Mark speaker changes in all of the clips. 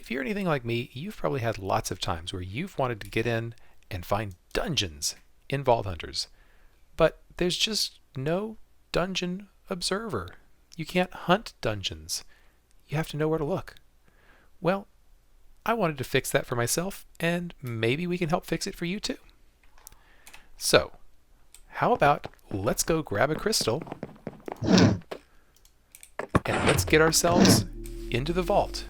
Speaker 1: If you're anything like me, you've probably had lots of times where you've wanted to get in and find dungeons in Vault Hunters, but there's just no dungeon observer. You can't hunt dungeons. You have to know where to look. Well, I wanted to fix that for myself, and maybe we can help fix it for you too. So, how about let's go grab a crystal and let's get ourselves into the vault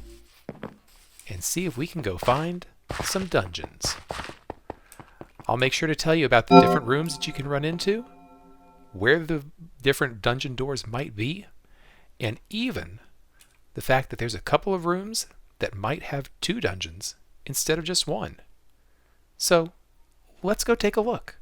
Speaker 1: and see if we can go find some dungeons. I'll make sure to tell you about the different rooms that you can run into, where the different dungeon doors might be, and even the fact that there's a couple of rooms that might have 2 dungeons instead of just 1. So, let's go take a look.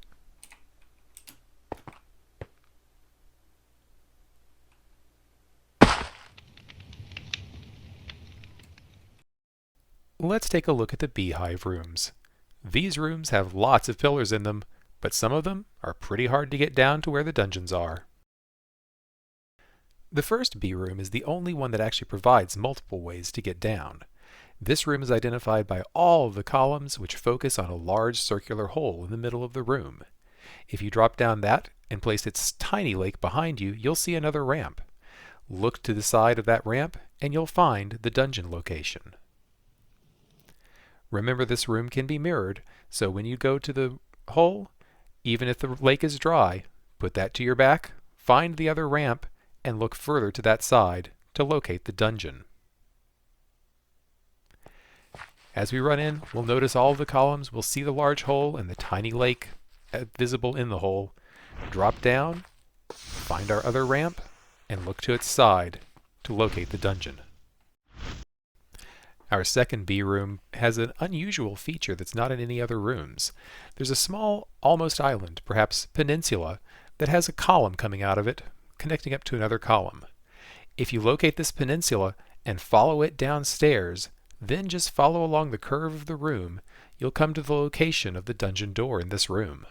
Speaker 1: Let's take a look at the beehive rooms. These rooms have lots of pillars in them, but some of them are pretty hard to get down to where the dungeons are. The first bee room is the only one that actually provides multiple ways to get down. This room is identified by all of the columns which focus on a large circular hole in the middle of the room. If you drop down that and place its tiny lake behind you, you'll see another ramp. Look to the side of that ramp and you'll find the dungeon location. Remember, this room can be mirrored, so when you go to the hole, even if the lake is dry, put that to your back, find the other ramp, and look further to that side to locate the dungeon. As we run in, we'll notice all of the columns. We'll see the large hole and the tiny lake visible in the hole. Drop down, find our other ramp, and look to its side to locate the dungeon. Our second bee room has an unusual feature that's not in any other rooms. There's a small, almost island, perhaps peninsula, that has a column coming out of it, connecting up to another column. If you locate this peninsula and follow it downstairs, then just follow along the curve of the room, you'll come to the location of the dungeon door in this room.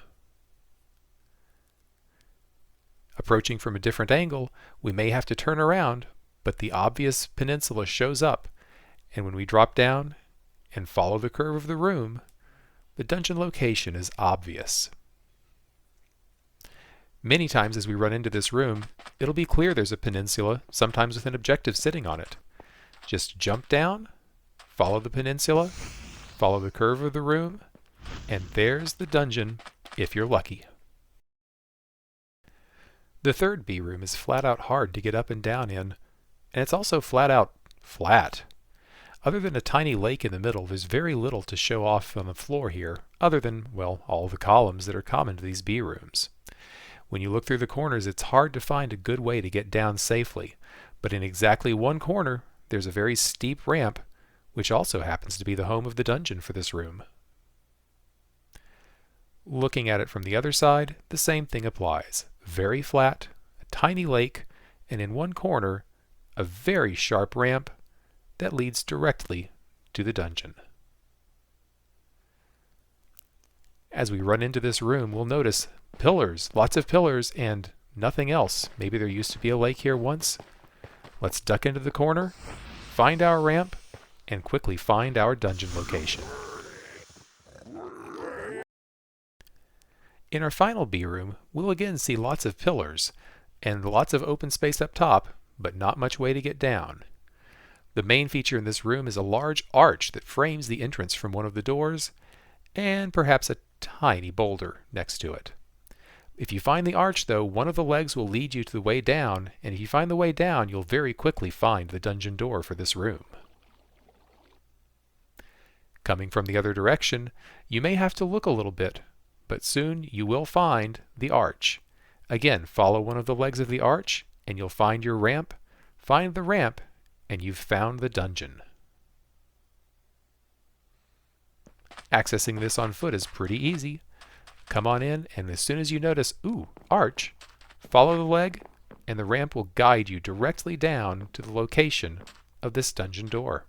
Speaker 1: Approaching from a different angle, we may have to turn around, but the obvious peninsula shows up, and when we drop down and follow the curve of the room, the dungeon location is obvious. Many times as we run into this room, it'll be clear there's a peninsula, sometimes with an objective sitting on it. Just jump down, follow the peninsula, follow the curve of the room, and there's the dungeon if you're lucky. The third bee room is flat out hard to get up and down in, and it's also flat out flat. Other than a tiny lake in the middle, there's very little to show off on the floor here, other than, well, all the columns that are common to these bee rooms. When you look through the corners, it's hard to find a good way to get down safely, but in exactly one corner, there's a very steep ramp, which also happens to be the home of the dungeon for this room. Looking at it from the other side, the same thing applies. Very flat, a tiny lake, and in one corner, a very sharp ramp that leads directly to the dungeon. As we run into this room, we'll notice pillars, lots of pillars, and nothing else. Maybe there used to be a lake here once. Let's duck into the corner, find our ramp, and quickly find our dungeon location. In our final bee room, we'll again see lots of pillars and lots of open space up top, but not much way to get down. The main feature in this room is a large arch that frames the entrance from one of the doors, and perhaps a tiny boulder next to it. If you find the arch, though, one of the legs will lead you to the way down, and if you find the way down, you'll very quickly find the dungeon door for this room. Coming from the other direction, you may have to look a little bit, but soon you will find the arch. Again, follow one of the legs of the arch, and you'll find your ramp. Find the ramp, and you've found the dungeon. Accessing this on foot is pretty easy. Come on in, and as soon as you notice, ooh, arch, follow the leg, and the ramp will guide you directly down to the location of this dungeon door.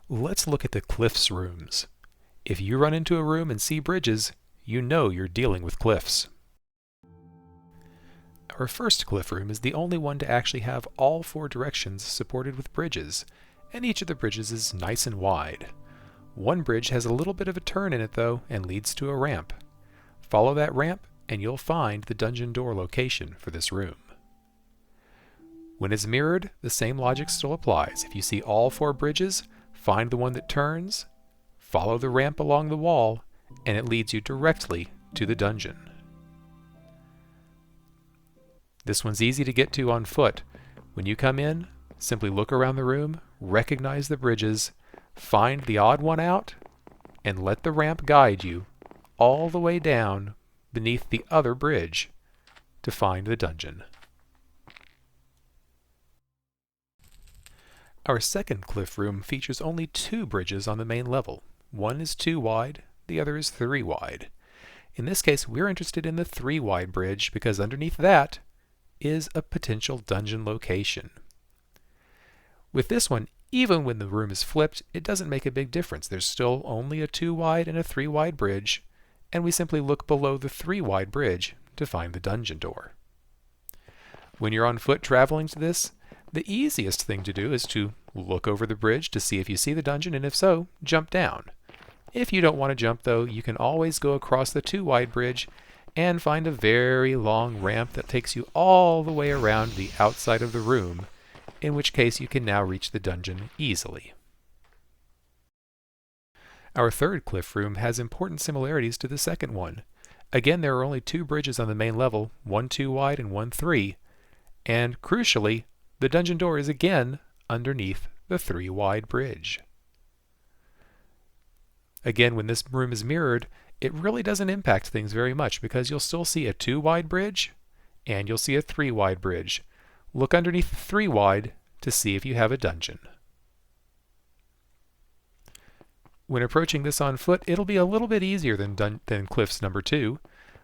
Speaker 1: Let's look at the cliffs rooms. If you run into a room and see bridges, you know you're dealing with cliffs. Our first cliff room is the only one to actually have all 4 directions supported with bridges, and each of the bridges is nice and wide. One bridge has a little bit of a turn in it though, and leads to a ramp. Follow that ramp and you'll find the dungeon door location for this room. When it's mirrored, the same logic still applies. If you see all 4 bridges, find the one that turns, follow the ramp along the wall, and it leads you directly to the dungeon. This one's easy to get to on foot. When you come in, simply look around the room, recognize the bridges, find the odd one out, and let the ramp guide you all the way down beneath the other bridge to find the dungeon. Our second cliff room features only 2 bridges on the main level. One is 2 wide, the other is 3 wide. In this case, we're interested in the 3 wide bridge because underneath that is a potential dungeon location. With this one, even when the room is flipped, it doesn't make a big difference. There's still only a 2 wide and a 3 wide bridge, and we simply look below the 3 wide bridge to find the dungeon door. When you're on foot traveling to this, the easiest thing to do is to look over the bridge to see if you see the dungeon, and if so, jump down. If you don't want to jump though, you can always go across the 2 wide bridge and find a very long ramp that takes you all the way around the outside of the room, in which case you can now reach the dungeon easily. Our third cliff room has important similarities to the second one. Again, there are only 2 bridges on the main level, one 2 wide and one 3, and crucially, the dungeon door is again underneath the 3 wide bridge. Again, when this room is mirrored, it really doesn't impact things very much because you'll still see a 2 wide bridge and you'll see a 3 wide bridge. Look underneath the 3 wide to see if you have a dungeon. When approaching this on foot, it'll be a little bit easier than Cliffs number 2.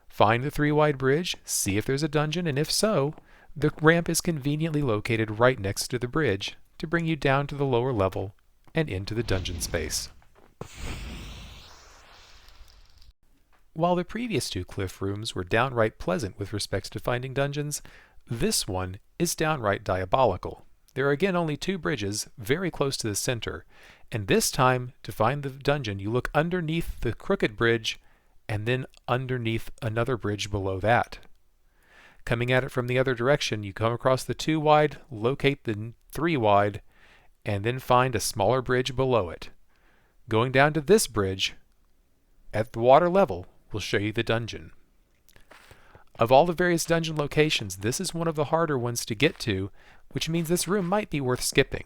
Speaker 1: Find the 3 wide bridge, see if there's a dungeon, and if so, the ramp is conveniently located right next to the bridge to bring you down to the lower level and into the dungeon space. While the previous 2 cliff rooms were downright pleasant with respect to finding dungeons, this one is downright diabolical. There are again only 2 bridges very close to the center, and this time to find the dungeon you look underneath the crooked bridge and then underneath another bridge below that. Coming at it from the other direction, you come across the 2 wide, locate the 3 wide, and then find a smaller bridge below it. Going down to this bridge at the water level will show you the dungeon. Of all the various dungeon locations, this is one of the harder ones to get to, which means this room might be worth skipping.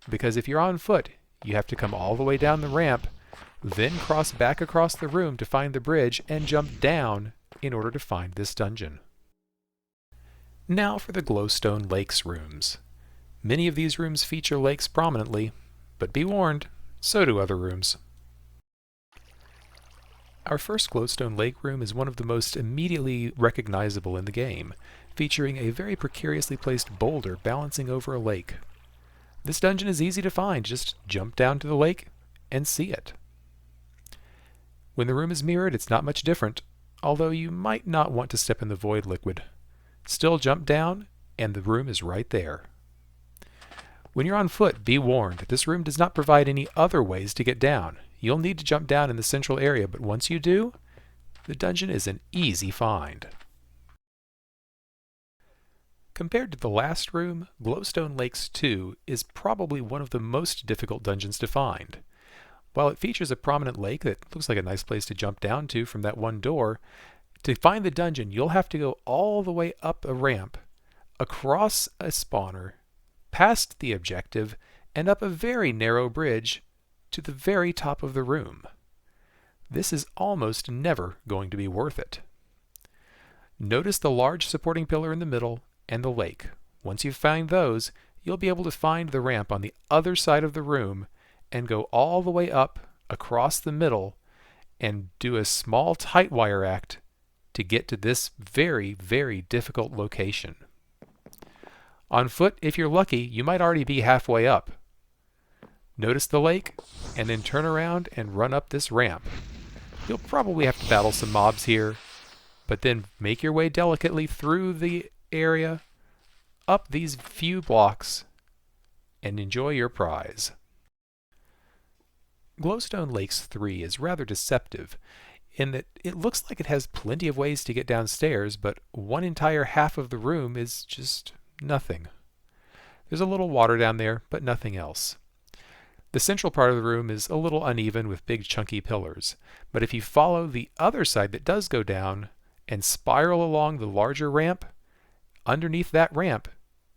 Speaker 1: Because if you're on foot, you have to come all the way down the ramp, then cross back across the room to find the bridge and jump down in order to find this dungeon. Now for the Glowstone Lakes rooms. Many of these rooms feature lakes prominently, but be warned, so do other rooms. Our first Glowstone Lake room is one of the most immediately recognizable in the game, featuring a very precariously placed boulder balancing over a lake. This dungeon is easy to find, just jump down to the lake and see it. When the room is mirrored, it's not much different, although you might not want to step in the void liquid. Still jump down, and the room is right there. When you're on foot, be warned, this room does not provide any other ways to get down. You'll need to jump down in the central area, but once you do, the dungeon is an easy find. Compared to the last room, Glowstone Lakes 2 is probably one of the most difficult dungeons to find. While it features a prominent lake that looks like a nice place to jump down to from that one door, to find the dungeon, you'll have to go all the way up a ramp, across a spawner, past the objective, and up a very narrow bridge to the very top of the room. This is almost never going to be worth it. Notice the large supporting pillar in the middle and the lake. Once you find those, you'll be able to find the ramp on the other side of the room and go all the way up across the middle and do a small tight wire act to get to this very, very difficult location. On foot, if you're lucky, you might already be halfway up. Notice the lake, and then turn around and run up this ramp. You'll probably have to battle some mobs here, but then make your way delicately through the area, up these few blocks, and enjoy your prize. Glowstone Lakes 3 is rather deceptive in that it looks like it has plenty of ways to get downstairs, but one entire half of the room is just nothing. There's a little water down there, but nothing else. The central part of the room is a little uneven with big chunky pillars, but if you follow the other side that does go down and spiral along the larger ramp, underneath that ramp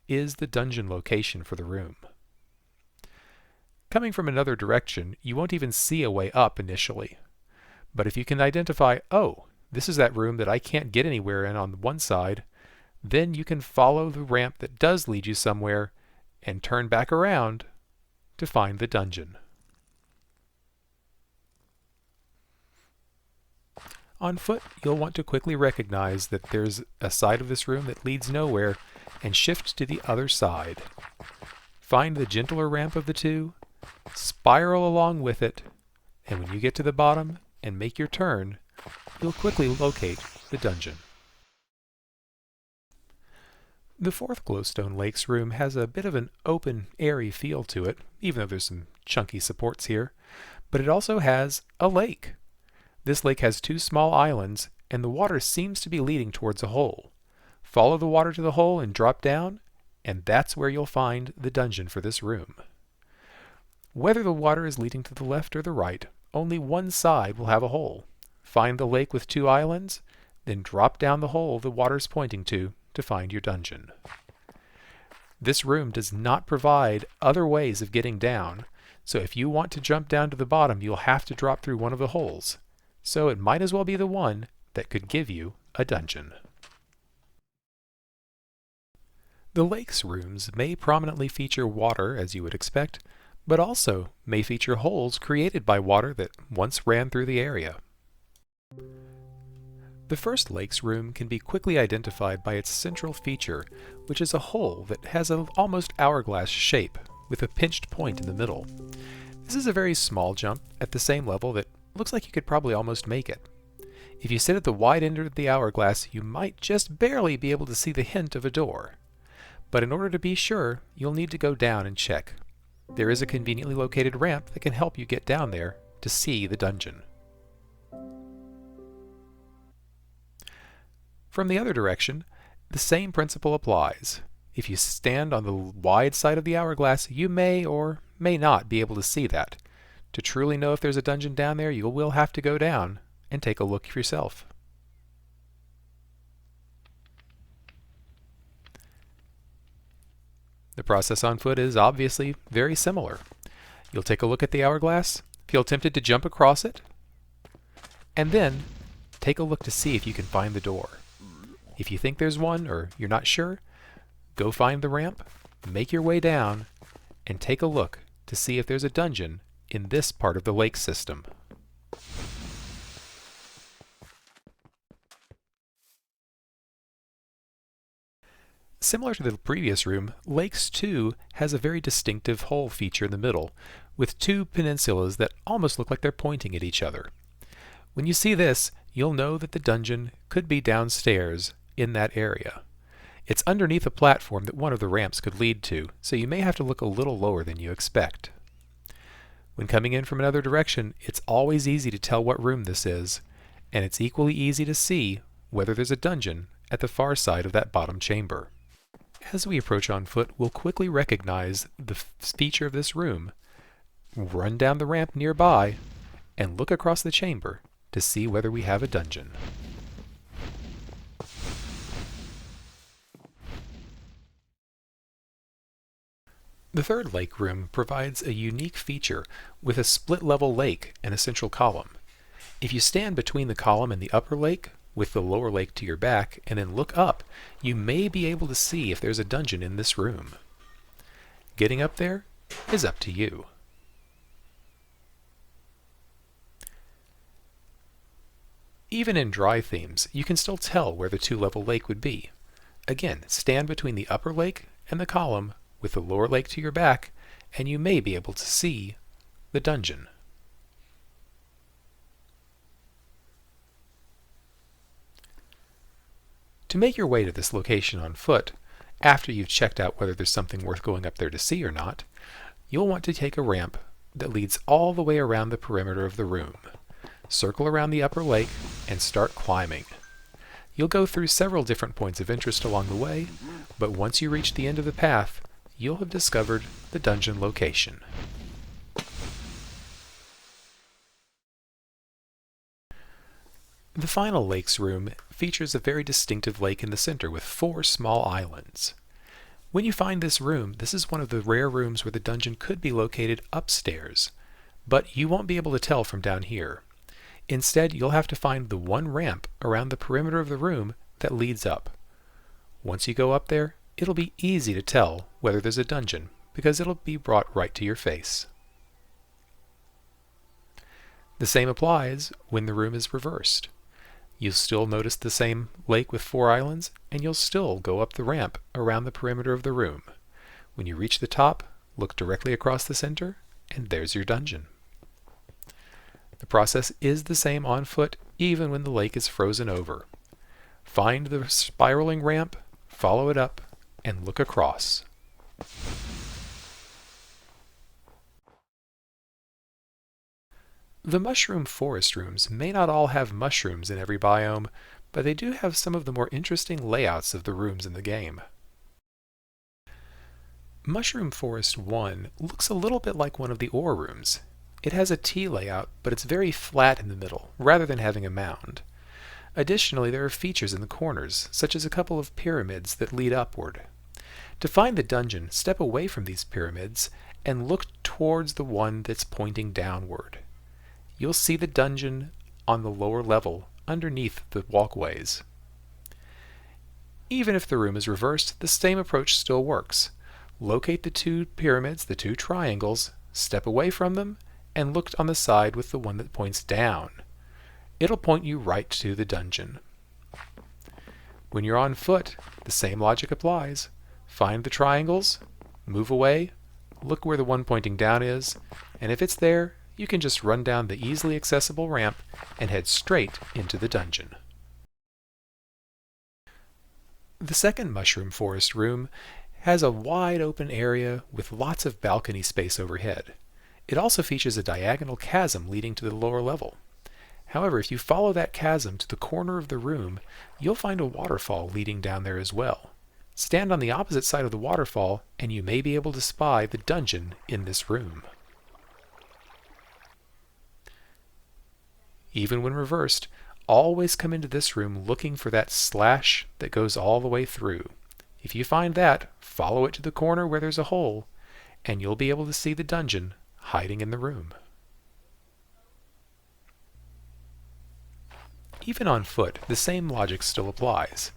Speaker 1: is the dungeon location for the room. Coming from another direction, you won't even see a way up initially. But if you can identify, oh, this is that room that I can't get anywhere in on one side, then you can follow the ramp that does lead you somewhere and turn back around to find the dungeon. On foot, you'll want to quickly recognize that there's a side of this room that leads nowhere and shift to the other side. Find the gentler ramp of the two, spiral along with it, and when you get to the bottom and make your turn, you'll quickly locate the dungeon. The fourth Glowstone Lakes room has a bit of an open, airy feel to it, even though there's some chunky supports here, but it also has a lake. This lake has two small islands, and the water seems to be leading towards a hole. Follow the water to the hole and drop down, and that's where you'll find the dungeon for this room. Whether the water is leading to the left or the right, only one side will have a hole. Find the lake with two islands, then drop down the hole the water's pointing to find your dungeon. This room does not provide other ways of getting down, so if you want to jump down to the bottom, you'll have to drop through one of the holes. So it might as well be the one that could give you a dungeon. The lakes rooms may prominently feature water, as you would expect, but also may feature holes created by water that once ran through the area. The first lakes room can be quickly identified by its central feature, which is a hole that has an almost hourglass shape, with a pinched point in the middle. This is a very small jump at the same level that looks like you could probably almost make it. If you sit at the wide end of the hourglass, you might just barely be able to see the hint of a door. But in order to be sure, you'll need to go down and check. There is a conveniently located ramp that can help you get down there to see the dungeon. From the other direction, the same principle applies. If you stand on the wide side of the hourglass, you may or may not be able to see that. To truly know if there's a dungeon down there, you will have to go down and take a look for yourself. The process on foot is obviously very similar. You'll take a look at the hourglass, feel tempted to jump across it, and then take a look to see if you can find the door. If you think there's one or you're not sure, go find the ramp, make your way down, and take a look to see if there's a dungeon in this part of the lake system. Similar to the previous room, Lakes 2 has a very distinctive hole feature in the middle, with two peninsulas that almost look like they're pointing at each other. When you see this, you'll know that the dungeon could be downstairs in that area. It's underneath a platform that one of the ramps could lead to, so you may have to look a little lower than you expect. When coming in from another direction, it's always easy to tell what room this is, and it's equally easy to see whether there's a dungeon at the far side of that bottom chamber. As we approach on foot, we'll quickly recognize the feature of this room, run down the ramp nearby, and look across the chamber to see whether we have a dungeon. The third lake room provides a unique feature with a split-level lake and a central column. If you stand between the column and the upper lake, with the lower lake to your back, and then look up, you may be able to see if there's a dungeon in this room. Getting up there is up to you. Even in dry themes, you can still tell where the two-level lake would be. Again, stand between the upper lake and the column with the lower lake to your back, and you may be able to see the dungeon. To make your way to this location on foot, after you've checked out whether there's something worth going up there to see or not, you'll want to take a ramp that leads all the way around the perimeter of the room. Circle around the upper lake and start climbing. You'll go through several different points of interest along the way, but once you reach the end of the path, you'll have discovered the dungeon location. The final lake's room features a very distinctive lake in the center with 4 small islands. When you find this room, this is one of the rare rooms where the dungeon could be located upstairs, but you won't be able to tell from down here. Instead, you'll have to find the one ramp around the perimeter of the room that leads up. Once you go up there, it'll be easy to tell whether there's a dungeon, because it'll be brought right to your face. The same applies when the room is reversed. You'll still notice the same lake with 4 islands, and you'll still go up the ramp around the perimeter of the room. When you reach the top, look directly across the center, and there's your dungeon. The process is the same on foot, even when the lake is frozen over. Find the spiraling ramp, follow it up, and look across. The mushroom forest rooms may not all have mushrooms in every biome, but they do have some of the more interesting layouts of the rooms in the game. Mushroom Forest 1 looks a little bit like one of the ore rooms. It has a T layout, but it's very flat in the middle, rather than having a mound. Additionally, there are features in the corners, such as a couple of pyramids that lead upward. To find the dungeon, step away from these pyramids and look towards the one that's pointing downward. You'll see the dungeon on the lower level, underneath the walkways. Even if the room is reversed, the same approach still works. Locate the 2 pyramids, the 2 triangles, step away from them, and look on the side with the one that points down. It'll point you right to the dungeon. When you're on foot, the same logic applies. Find the triangles, move away, look where the one pointing down is, and if it's there, you can just run down the easily accessible ramp and head straight into the dungeon. The second Mushroom Forest room has a wide open area with lots of balcony space overhead. It also features a diagonal chasm leading to the lower level. However, if you follow that chasm to the corner of the room, you'll find a waterfall leading down there as well. Stand on the opposite side of the waterfall and you may be able to spy the dungeon in this room. Even when reversed, always come into this room looking for that slash that goes all the way through. If you find that, follow it to the corner where there's a hole, and you'll be able to see the dungeon hiding in the room. Even on foot, the same logic still applies.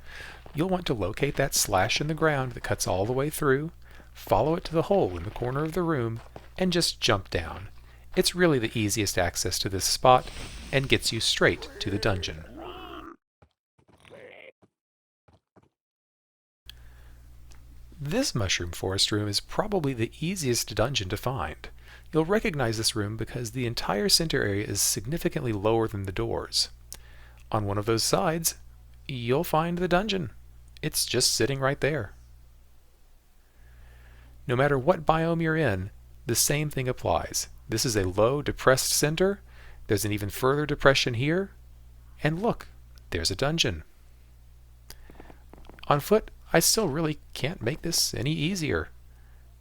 Speaker 1: You'll want to locate that slash in the ground that cuts all the way through, follow it to the hole in the corner of the room, and just jump down. It's really the easiest access to this spot and gets you straight to the dungeon. This Mushroom Forest room is probably the easiest dungeon to find. You'll recognize this room because the entire center area is significantly lower than the doors. On one of those sides, you'll find the dungeon. It's just sitting right there. No matter what biome you're in, the same thing applies. This is a low, depressed center. There's an even further depression here. And look, there's a dungeon. On foot, I still really can't make this any easier.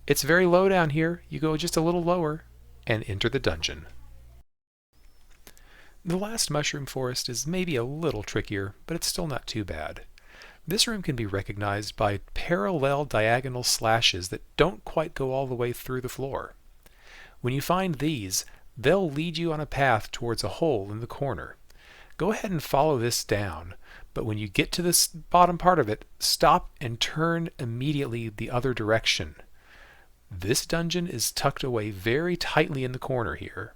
Speaker 1: It's very low down here. You go just a little lower and enter the dungeon. The last Mushroom Forest is maybe a little trickier, but it's still not too bad. This room can be recognized by parallel diagonal slashes that don't quite go all the way through the floor. When you find these, they'll lead you on a path towards a hole in the corner. Go ahead and follow this down, but when you get to this bottom part of it, stop and turn immediately the other direction. This dungeon is tucked away very tightly in the corner here.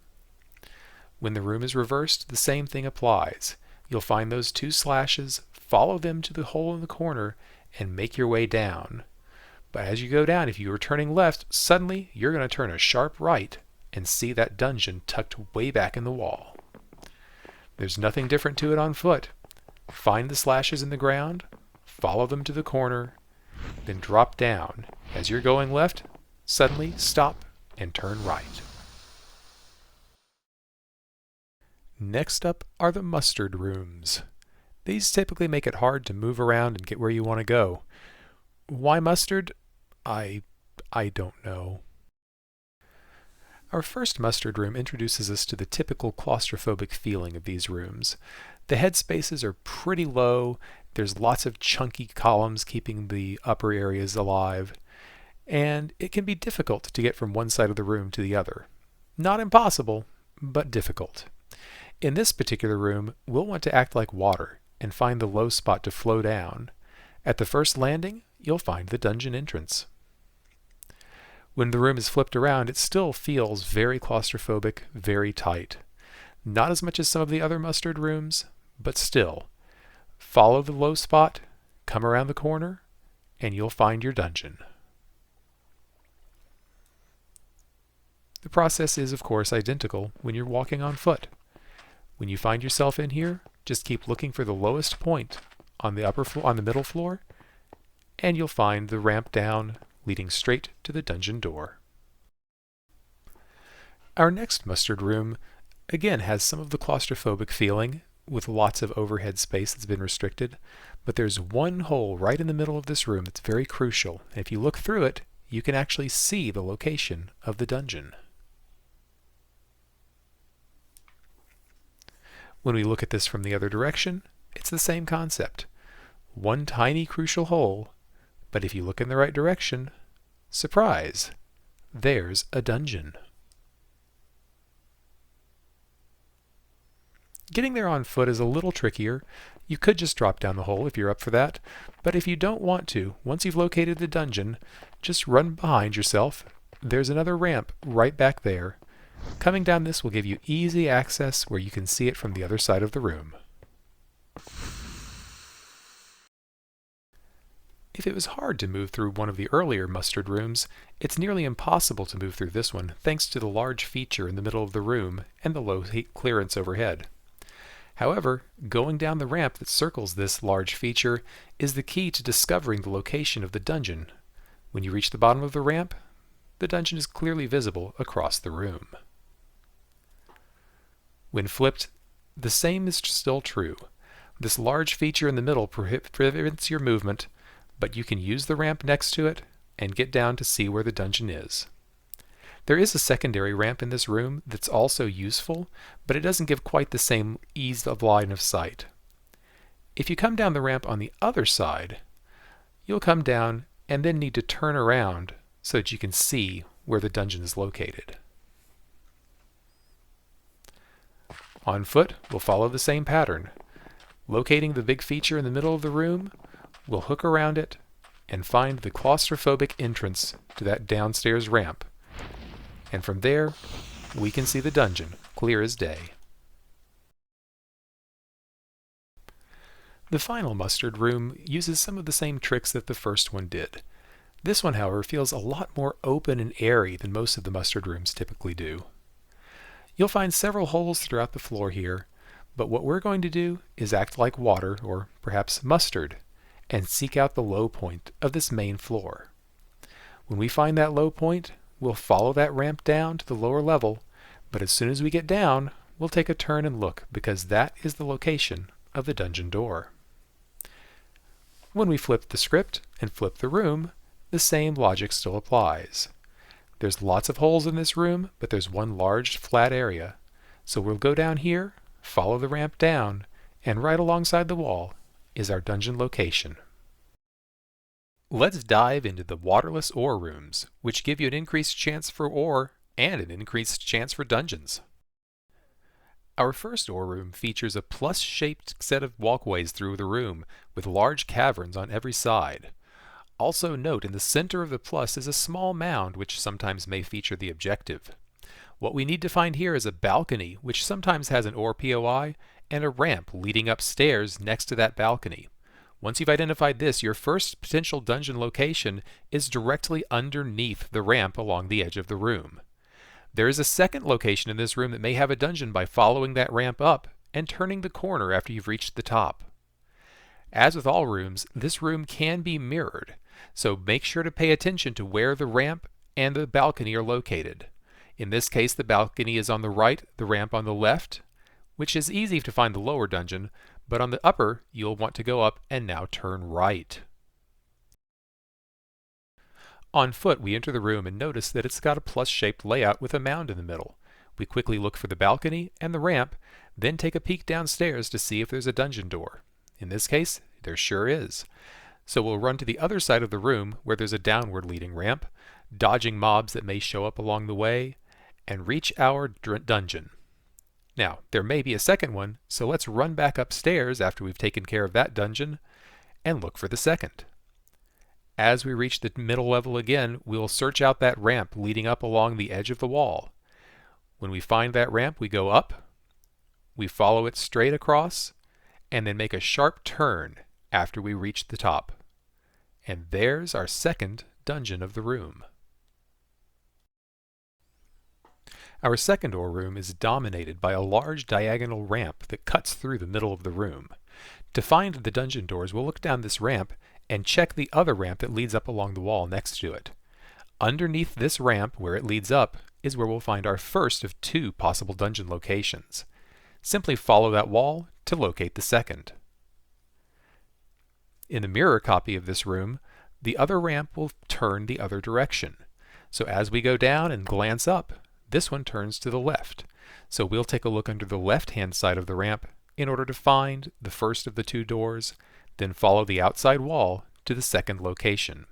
Speaker 1: When the room is reversed, the same thing applies. You'll find those 2 slashes, follow them to the hole in the corner, and make your way down. But as you go down, if you were turning left, suddenly you're going to turn a sharp right and see that dungeon tucked way back in the wall. There's nothing different to it on foot. Find the slashes in the ground, follow them to the corner, then drop down. As you're going left, suddenly stop and turn right. Next up are the mustard rooms. These typically make it hard to move around and get where you want to go. Why mustard? I don't know. Our first mustard room introduces us to the typical claustrophobic feeling of these rooms. The head spaces are pretty low, there's lots of chunky columns keeping the upper areas alive, and it can be difficult to get from one side of the room to the other. Not impossible, but difficult. In this particular room, we'll want to act like water and find the low spot to flow down. At the first landing, you'll find the dungeon entrance. When the room is flipped around, it still feels very claustrophobic, very tight. Not as much as some of the other mustard rooms, but still. Follow the low spot, come around the corner, and you'll find your dungeon. The process is, of course, identical when you're walking on foot. When you find yourself in here, just keep looking for the lowest point on the middle floor, and you'll find the ramp down leading straight to the dungeon door. Our next mustard room again has some of the claustrophobic feeling with lots of overhead space that's been restricted, but there's one hole right in the middle of this room that's very crucial, and if you look through it, you can actually see the location of the dungeon. When we look at this from the other direction, it's the same concept. One tiny crucial hole, but if you look in the right direction, surprise, there's a dungeon. Getting there on foot is a little trickier. You could just drop down the hole if you're up for that, but if you don't want to, once you've located the dungeon, just run behind yourself. There's another ramp right back there. Coming down this will give you easy access where you can see it from the other side of the room. If it was hard to move through one of the earlier mustard rooms, it's nearly impossible to move through this one thanks to the large feature in the middle of the room and the low heat clearance overhead. However, going down the ramp that circles this large feature is the key to discovering the location of the dungeon. When you reach the bottom of the ramp, the dungeon is clearly visible across the room. When flipped, the same is still true. This large feature in the middle prevents your movement, but you can use the ramp next to it and get down to see where the dungeon is. There is a secondary ramp in this room that's also useful, but it doesn't give quite the same ease of line of sight. If you come down the ramp on the other side, you'll come down and then need to turn around so that you can see where the dungeon is located. On foot, we'll follow the same pattern. Locating the big feature in the middle of the room, we'll hook around it and find the claustrophobic entrance to that downstairs ramp. And from there, we can see the dungeon, clear as day. The final mustard room uses some of the same tricks that the first one did. This one, however, feels a lot more open and airy than most of the mustard rooms typically do. You'll find several holes throughout the floor here, but what we're going to do is act like water, or perhaps mustard, and seek out the low point of this main floor. When we find that low point, we'll follow that ramp down to the lower level, but as soon as we get down, we'll take a turn and look, because that is the location of the dungeon door. When we flip the script and flip the room, the same logic still applies. There's lots of holes in this room, but there's one large flat area. So we'll go down here, follow the ramp down, and right alongside the wall is our dungeon location. Let's dive into the waterless ore rooms, which give you an increased chance for ore and an increased chance for dungeons. Our first ore room features a plus-shaped set of walkways through the room, with large caverns on every side. Also note, in the center of the plus is a small mound which sometimes may feature the objective. What we need to find here is a balcony, which sometimes has an ore POI, and a ramp leading upstairs next to that balcony. Once you've identified this, your first potential dungeon location is directly underneath the ramp along the edge of the room. There is a second location in this room that may have a dungeon by following that ramp up and turning the corner after you've reached the top. As with all rooms, this room can be mirrored, so make sure to pay attention to where the ramp and the balcony are located. In this case, the balcony is on the right, the ramp on the left, which is easy to find the lower dungeon, but on the upper, you'll want to go up and now turn right. On foot, we enter the room and notice that it's got a plus-shaped layout with a mound in the middle. We quickly look for the balcony and the ramp, then take a peek downstairs to see if there's a dungeon door. In this case, there sure is. So we'll run to the other side of the room where there's a downward leading ramp, dodging mobs that may show up along the way, and reach our dungeon. Now, there may be a second one, so let's run back upstairs after we've taken care of that dungeon and look for the second. As we reach the middle level again, we'll search out that ramp leading up along the edge of the wall. When we find that ramp, we go up, we follow it straight across, and then make a sharp turn after we reach the top. And there's our second dungeon of the room. Our second ore room is dominated by a large diagonal ramp that cuts through the middle of the room. To find the dungeon doors, we'll look down this ramp and check the other ramp that leads up along the wall next to it. Underneath this ramp, where it leads up, is where we'll find our first of two possible dungeon locations. Simply follow that wall to locate the second. In the mirror copy of this room, the other ramp will turn the other direction. So as we go down and glance up, this one turns to the left. So we'll take a look under the left-hand side of the ramp in order to find the first of the two doors, then follow the outside wall to the second location.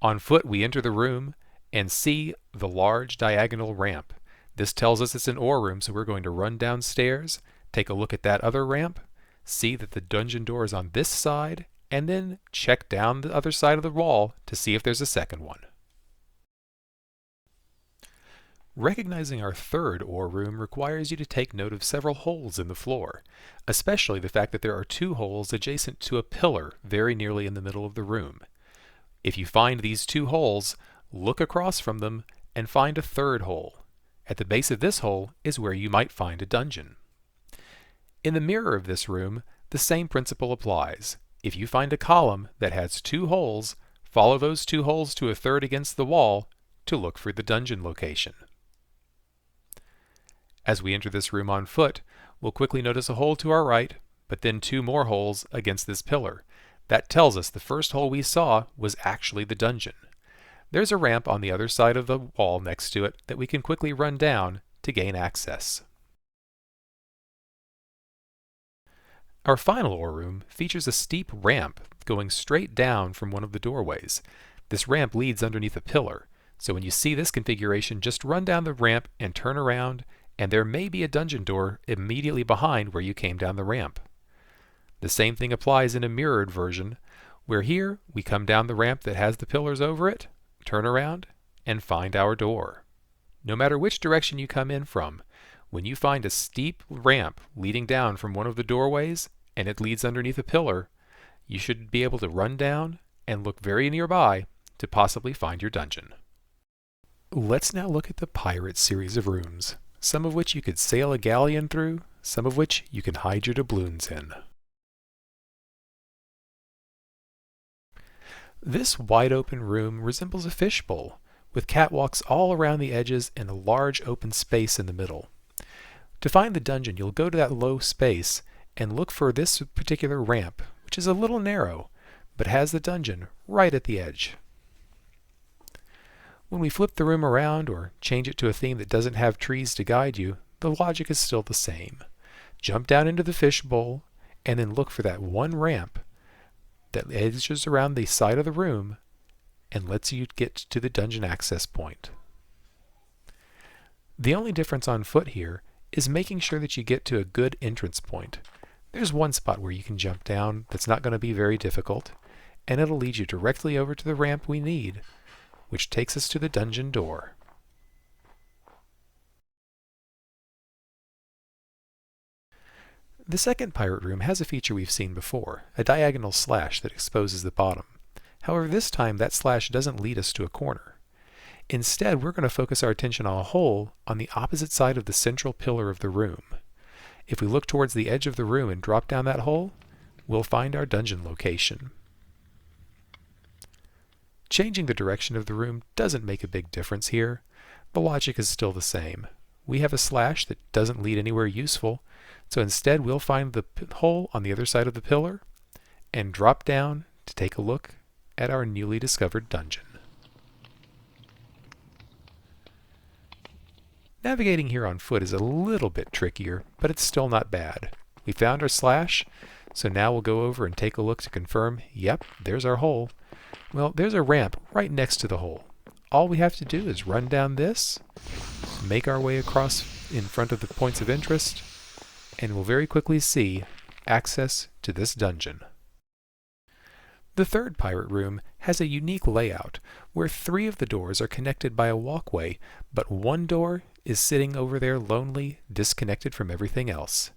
Speaker 1: On foot, we enter the room and see the large diagonal ramp. This tells us it's an ore room, so we're going to run downstairs, take a look at that other ramp, see that the dungeon door is on this side, and then check down the other side of the wall to see if there's a second one. Recognizing our third ore room requires you to take note of several holes in the floor, especially the fact that there are two holes adjacent to a pillar very nearly in the middle of the room. If you find these two holes, look across from them and find a third hole. At the base of this hole is where you might find a dungeon. In the mirror of this room, the same principle applies. If you find a column that has two holes, follow those two holes to a third against the wall to look for the dungeon location. As we enter this room on foot, we'll quickly notice a hole to our right, but then two more holes against this pillar. That tells us the first hole we saw was actually the dungeon. There's a ramp on the other side of the wall next to it that we can quickly run down to gain access. Our final ore room features a steep ramp going straight down from one of the doorways. This ramp leads underneath a pillar, so when you see this configuration, just run down the ramp and turn around, and there may be a dungeon door immediately behind where you came down the ramp. The same thing applies in a mirrored version, where here we come down the ramp that has the pillars over it, turn around, and find our door. No matter which direction you come in from, when you find a steep ramp leading down from one of the doorways and it leads underneath a pillar, you should be able to run down and look very nearby to possibly find your dungeon. Let's now look at the Pirate series of rooms, some of which you could sail a galleon through, some of which you can hide your doubloons in. This wide-open room resembles a fishbowl, with catwalks all around the edges and a large open space in the middle. To find the dungeon, you'll go to that low space and look for this particular ramp, which is a little narrow, but has the dungeon right at the edge. When we flip the room around or change it to a theme that doesn't have trees to guide you, the logic is still the same. Jump down into the fishbowl and then look for that one ramp that edges around the side of the room and lets you get to the dungeon access point. The only difference on foot here is making sure that you get to a good entrance point. There's one spot where you can jump down that's not going to be very difficult, and it'll lead you directly over to the ramp we need, which takes us to the dungeon door. The second pirate room has a feature we've seen before, a diagonal slash that exposes the bottom. However, this time that slash doesn't lead us to a corner. Instead, we're going to focus our attention on a hole on the opposite side of the central pillar of the room. If we look towards the edge of the room and drop down that hole, we'll find our dungeon location. Changing the direction of the room doesn't make a big difference here. The logic is still the same. We have a slash that doesn't lead anywhere useful, so instead we'll find the hole on the other side of the pillar and drop down to take a look at our newly discovered dungeon. Navigating here on foot is a little bit trickier, but it's still not bad. We found our slash, so now we'll go over and take a look to confirm, yep, there's our hole. Well, there's a ramp right next to the hole. All we have to do is run down this, make our way across in front of the points of interest, and we'll very quickly see access to this dungeon. The third pirate room has a unique layout where 3 of the doors are connected by a walkway, but one door is sitting over there lonely, disconnected from everything else.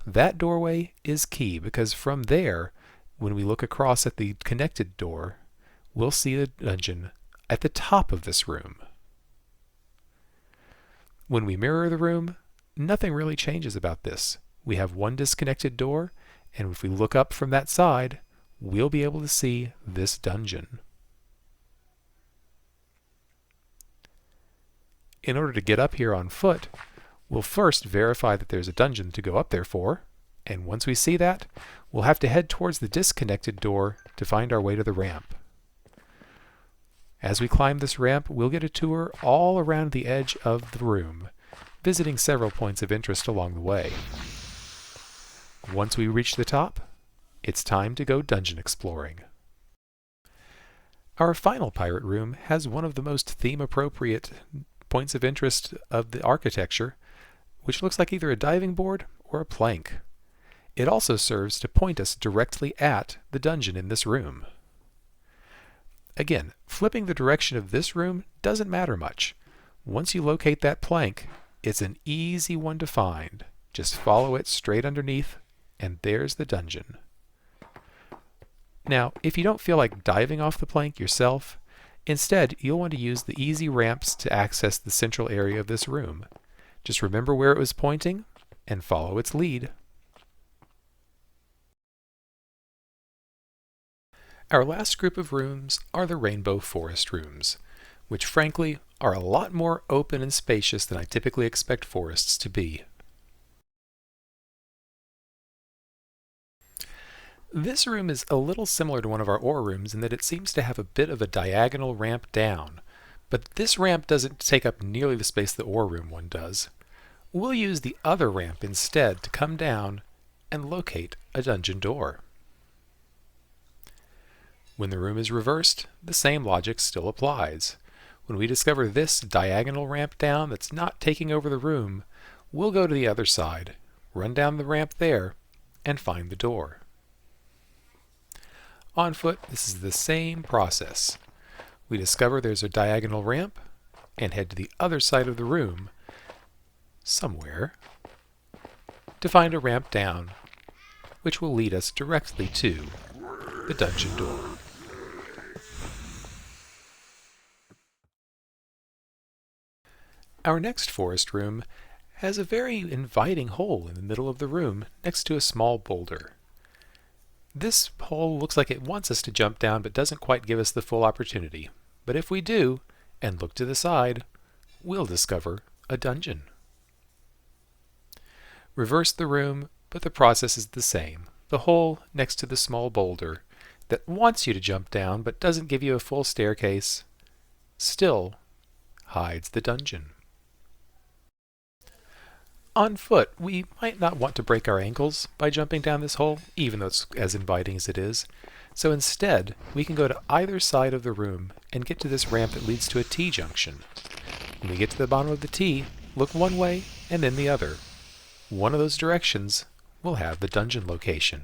Speaker 1: That doorway is key because from there, when we look across at the connected door, we'll see the dungeon at the top of this room. When we mirror the room, nothing really changes about this. We have one disconnected door, and if we look up from that side, we'll be able to see this dungeon. In order to get up here on foot, we'll first verify that there's a dungeon to go up there for, and once we see that, we'll have to head towards the disconnected door to find our way to the ramp. As we climb this ramp, we'll get a tour all around the edge of the room, visiting several points of interest along the way. Once we reach the top, it's time to go dungeon exploring. Our final pirate room has one of the most theme-appropriate points of interest of the architecture, which looks like either a diving board or a plank. It also serves to point us directly at the dungeon in this room. Again, flipping the direction of this room doesn't matter much. Once you locate that plank, it's an easy one to find. Just follow it straight underneath, and there's the dungeon. Now, if you don't feel like diving off the plank yourself, instead you'll want to use the easy ramps to access the central area of this room. Just remember where it was pointing and follow its lead. Our last group of rooms are the Rainbow Forest rooms, which frankly are a lot more open and spacious than I typically expect forests to be. This room is a little similar to one of our ore rooms in that it seems to have a bit of a diagonal ramp down, but this ramp doesn't take up nearly the space the ore room one does. We'll use the other ramp instead to come down and locate a dungeon door. When the room is reversed, the same logic still applies. When we discover this diagonal ramp down that's not taking over the room, we'll go to the other side, run down the ramp there, and find the door. On foot, this is the same process. We discover there's a diagonal ramp and head to the other side of the room, somewhere, to find a ramp down, which will lead us directly to the dungeon door. Our next forest room has a very inviting hole in the middle of the room next to a small boulder. This hole looks like it wants us to jump down but doesn't quite give us the full opportunity. But if we do, and look to the side, we'll discover a dungeon. Reverse the room, but the process is the same. The hole next to the small boulder that wants you to jump down but doesn't give you a full staircase still hides the dungeon. On foot, we might not want to break our ankles by jumping down this hole, even though it's as inviting as it is. So instead, we can go to either side of the room and get to this ramp that leads to a T-junction. When we get to the bottom of the T, look one way and then the other. One of those directions will have the dungeon location.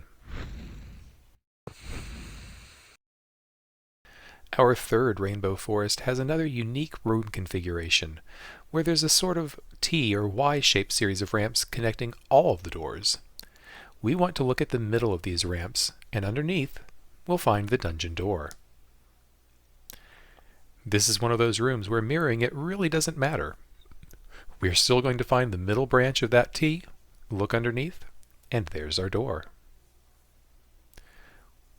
Speaker 1: Our third Rainbow Forest has another unique room configuration, where there's a sort of T or Y-shaped series of ramps connecting all of the doors. We want to look at the middle of these ramps, and underneath, we'll find the dungeon door. This is one of those rooms where mirroring it really doesn't matter. We're still going to find the middle branch of that T, look underneath, and there's our door.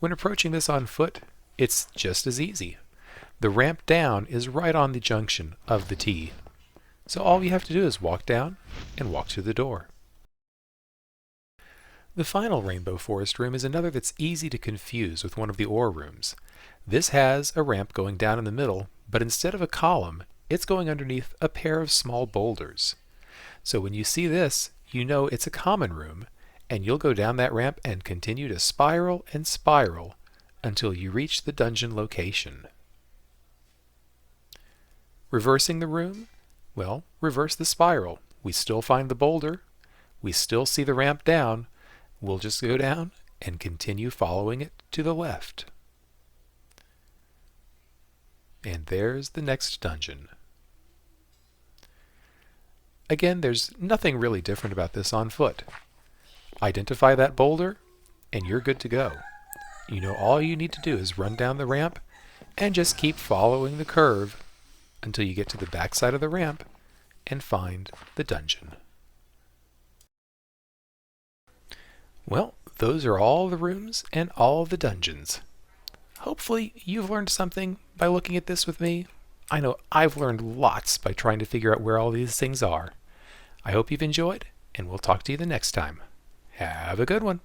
Speaker 1: When approaching this on foot, it's just as easy. The ramp down is right on the junction of the T. So all you have to do is walk down and walk to the door. The final Rainbow Forest room is another that's easy to confuse with one of the ore rooms. This has a ramp going down in the middle, but instead of a column, it's going underneath a pair of small boulders. So when you see this, you know it's a common room, and you'll go down that ramp and continue to spiral and spiral until you reach the dungeon location. Reversing the room? Well, reverse the spiral. We still find the boulder. We still see the ramp down. We'll just go down and continue following it to the left. And there's the next dungeon. Again, there's nothing really different about this on foot. Identify that boulder, and you're good to go. You know all you need to do is run down the ramp and just keep following the curve until you get to the back side of the ramp and find the dungeon. Well, those are all the rooms and all the dungeons. Hopefully you've learned something by looking at this with me. I know I've learned lots by trying to figure out where all these things are. I hope you've enjoyed, and we'll talk to you the next time. Have a good one.